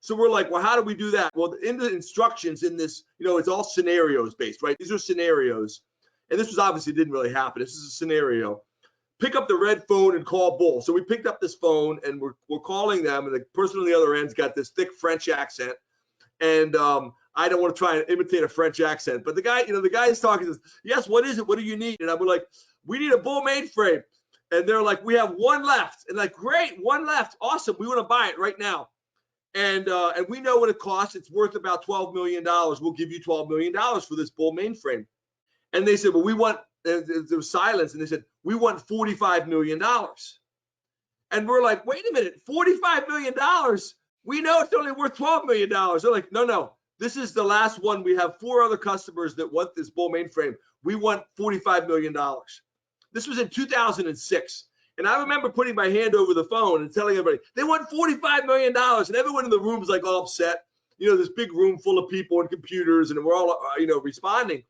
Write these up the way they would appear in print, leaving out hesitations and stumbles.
So we're like, well, how do we do that? Well, in the instructions in this, it's all scenarios based, right? These are scenarios. And this was obviously didn't really happen. This is a scenario. Pick up the red phone and call Bull. So we picked up this phone and we're calling them, and the person on the other end's got this thick French accent. And I don't want to try and imitate a French accent, but the guy is talking, says, yes, what is it? What do you need? And I'm like, we need a Bull mainframe. And they're like, we have one left. And like, great, one left. Awesome. We want to buy it right now. And we know what it costs. It's worth about $12 million. We'll give you $12 million for this Bull mainframe. And they said, well, we want, there was silence. And they said, we want $45 million. And we're like, wait a minute, $45 million? We know it's only worth $12 million. They're like, no, this is the last one. We have 4 other customers that want this Bull mainframe. We want $45 million. This was in 2006. And I remember putting my hand over the phone and telling everybody, they want $45 million. And everyone in the room was like all upset. This big room full of people and computers, and we're all, responding.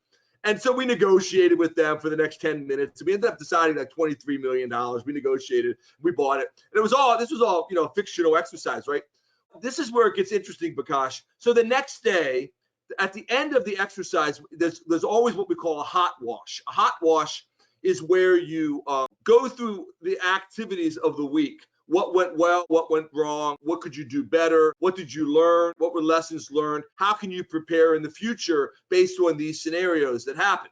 And so we negotiated with them for the next 10 minutes. We ended up deciding like $23 million. We negotiated, we bought it. And this was all, a fictional exercise, right? This is where it gets interesting, Bikash. So the next day, at the end of the exercise, there's always what we call a hot wash. A hot wash is where you go through the activities of the week. What went well? What went wrong? What could you do better? What did you learn? What were lessons learned? How can you prepare in the future based on these scenarios that happened?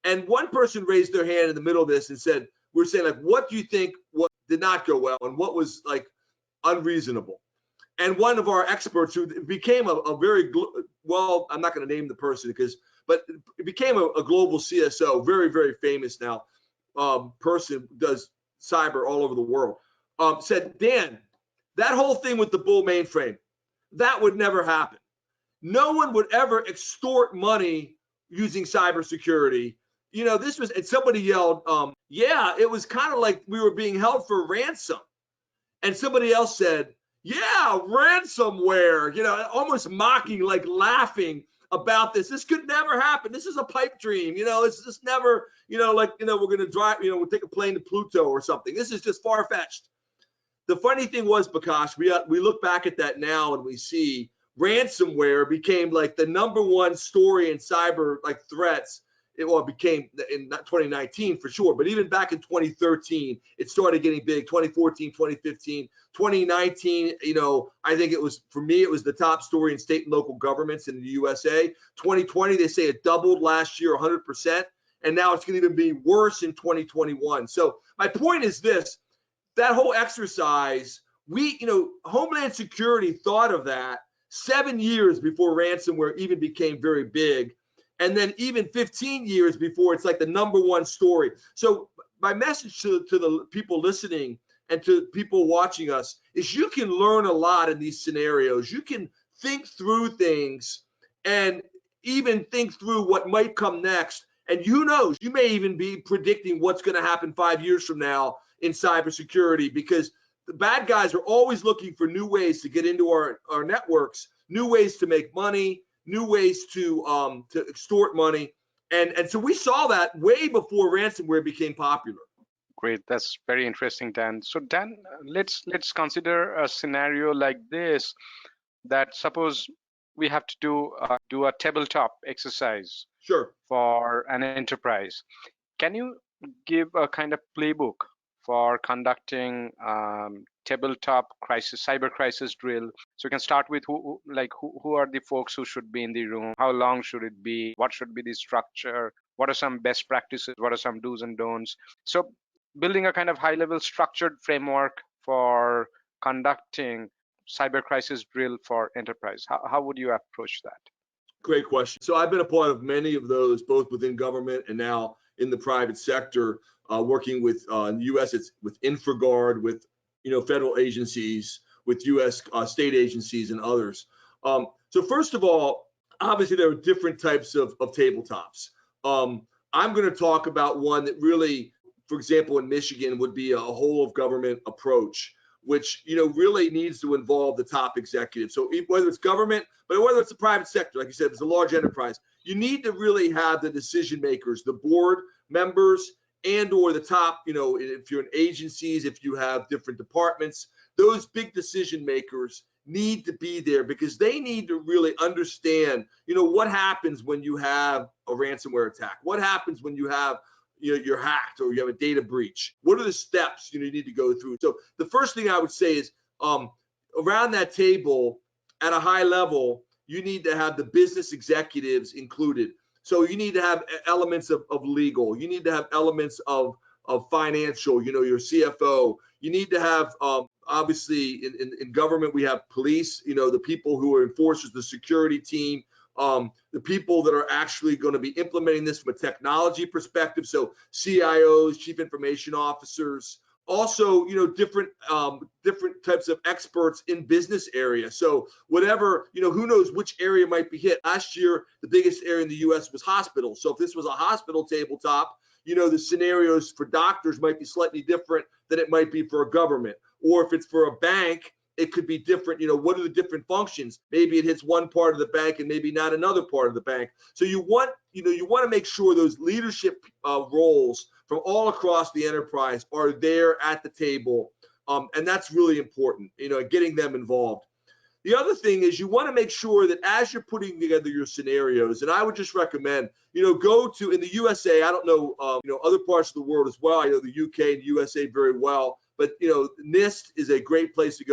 And one person raised their hand in the middle of this and said, we're saying, like, what do you think what did not go well and what was like unreasonable? And one of our experts who became a very, well, I'm not going to name the person but it became a global CSO, very, very famous now, person, does cyber all over the world, said, Dan, that whole thing with the Bull mainframe, that would never happen. No one would ever extort money using cybersecurity. This was, and somebody yelled, yeah, it was kind of like we were being held for ransom. And somebody else said, yeah, ransomware, almost mocking, like laughing about this. This could never happen. This is a pipe dream. It's just never, we're going to drive, we'll take a plane to Pluto or something. This is just far-fetched. The funny thing was, Bikash, we look back at that now and we see ransomware became like the #1 story in cyber like threats. It became in 2019 for sure, but even back in 2013, it started getting big. 2014, 2015, 2019, I think it was, for me, it was the top story in state and local governments in the USA. 2020, they say it doubled last year, 100%, and now it's going to even be worse in 2021. So my point is this, that whole exercise, Homeland Security thought of that 7 years before ransomware even became very big. And then even 15 years before, it's like the #1 story. So my message to the people listening and to people watching us is you can learn a lot in these scenarios. You can think through things and even think through what might come next. And who knows, you may even be predicting what's going to happen 5 years from now in cybersecurity, because the bad guys are always looking for new ways to get into our networks, new ways to make money, new ways to extort money. And so we saw that way before ransomware became popular. Great, that's very interesting, Dan. So Dan, let's consider a scenario like this, that suppose we have to do a tabletop exercise. Sure. For an enterprise. Can you give a kind of playbook for conducting tabletop cyber crisis drill? So you can start with who are the folks who should be in the room? How long should it be? What should be the structure? What are some best practices? What are some do's and don'ts? So building a kind of high-level structured framework for conducting cyber crisis drill for enterprise. How would you approach that? Great question. So I've been a part of many of those, both within government and now in the private sector, working with in the U.S. It's with InfraGard, with federal agencies, with U.S. State agencies and others. So first of all, obviously there are different types of tabletops. I'm going to talk about one that really, for example, in Michigan would be a whole of government approach, which really needs to involve the top executive. So whether it's government, but whether it's the private sector, like you said, if it's a large enterprise, you need to really have the decision makers, the board members, and or the top, if you're in agencies, if you have different departments, those big decision makers need to be there because they need to really understand, what happens when you have a ransomware attack? What happens when you have, you're hacked or you have a data breach? What are the steps you need to go through? So the first thing I would say is around that table at a high level, you need to have the business executives included. So you need to have elements of legal. You need to have elements of financial, your CFO. You need to have, obviously, in government, we have police, the people who are enforcers, the security team, the people that are actually going to be implementing this from a technology perspective. So CIOs, chief information officers, also, different types of experts in business areas. So whatever, who knows which area might be hit. Last year, the biggest area in the US was hospitals. So if this was a hospital tabletop, the scenarios for doctors might be slightly different than it might be for a government. Or if it's for a bank, it could be different. What are the different functions? Maybe it hits one part of the bank and maybe not another part of the bank. So you want to make sure those leadership roles from all across the enterprise are there at the table. And that's really important, getting them involved. The other thing is you want to make sure that as you're putting together your scenarios, and I would just recommend, go to, in the USA, I don't know, other parts of the world as well. I know the UK and USA very well, but NIST is a great place to go.